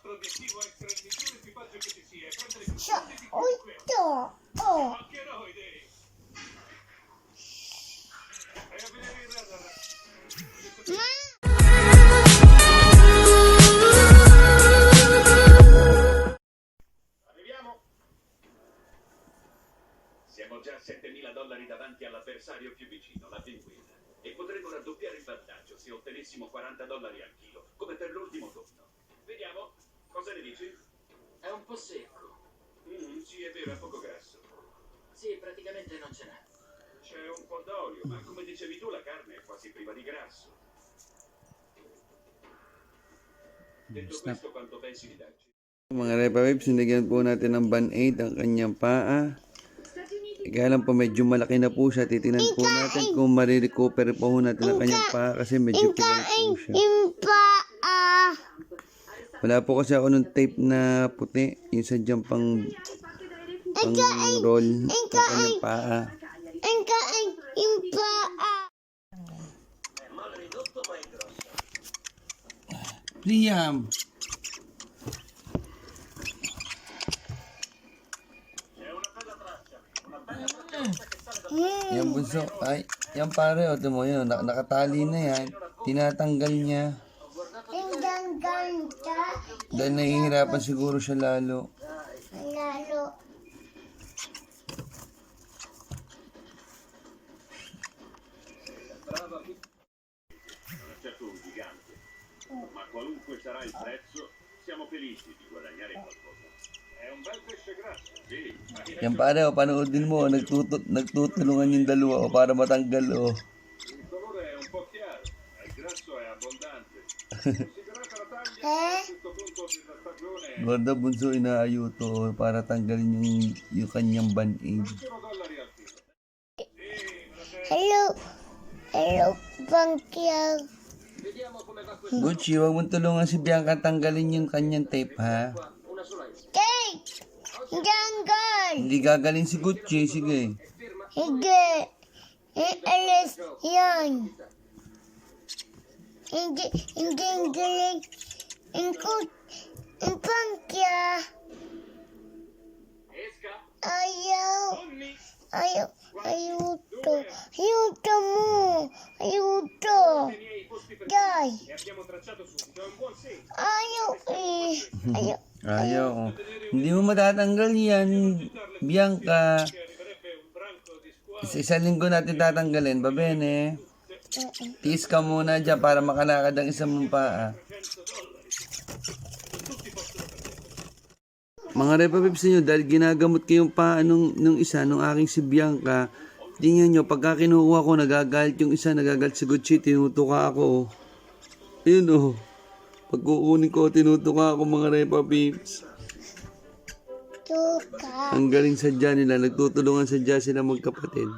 Siamo già a $7.000 davanti all'avversario più vicino, la pinguina. E potremmo raddoppiare il vantaggio se ottenessimo $40 al chilo, come per l'ultimo turno. Vediamo, cosa ne dici? È un po' secco. Sì, è vero, è poco grasso. Sì, praticamente non ce n'è. C'è un po' d'olio, ma come dicevi tu la carne è quasi priva di grasso. Detto questo, quanto pensi di darci? Mga Repa Vibes, sinigyan po natin ng band-aid ang kanyang paa. Kaya lang po medyo malaki na po siya. Titinan po natin kung marirecover po natin ang kanyang paa kasi medyo pilay po siya. Wala po kasi ako ng tape na puti. Yung sadyang pang roll ng kanyang paa. Liam! Yan bunso, ay, yan pare, o mo yun, nakatali na yan, tinatanggal niya. Dahil nahihirapan siguro siya lalo. Certo un gigante, ma qualunque sarà il prezzo, siamo felici di guadagnare qualcosa. È un bel pesce grasso, sì. Yan pare, o panoodin mo, nagtutulungan yung dalawa o para matanggal o. Il colore è un po' chiaro, ma il grasso è abbondante. Considerata la taglia, a questo punto della stagione, Gorda bunso, inaayuto para tanggalin yung kanyang band-aid. $100 al chilo. Hello, Bianca. Vediamo come va questo. Gucci, huwag mong tulungan si Bianca tanggalin yung kanyang tape, ha? Una sola esca. Jangan. Hindi gagaling si Gucci, sige. Hindi. Alis yan. Hindi galing. Bianca. Esca, Ayaw. Tonni. Ayuto mo. Ayuto. I miei posti per Dai. e abbiamo tracciato subito, è un buon segno. Ayaw eh. Ayaw. Hindi mo matatanggal yan, Bianca. Arriverebbe un branco di squalo. Isa linggo natin tatanggalin, ba bene? Tiis ka muna dyan para makalakad ang isang mong paa. Mga Repa Vibes nyo, dahil ginagamot ko yung paa nung isa, nung aking si Bianca, tingnan nyo, pagka kinuha ko, nagagalit yung isa, nagagalit si Gucci, tinutuka ako. Ayun o. Pag kukunin ko, tinutuka ako mga Repa Vibes. Tuka. Ang galing sadya nila, nagtutulungan sadya sila magkapatid.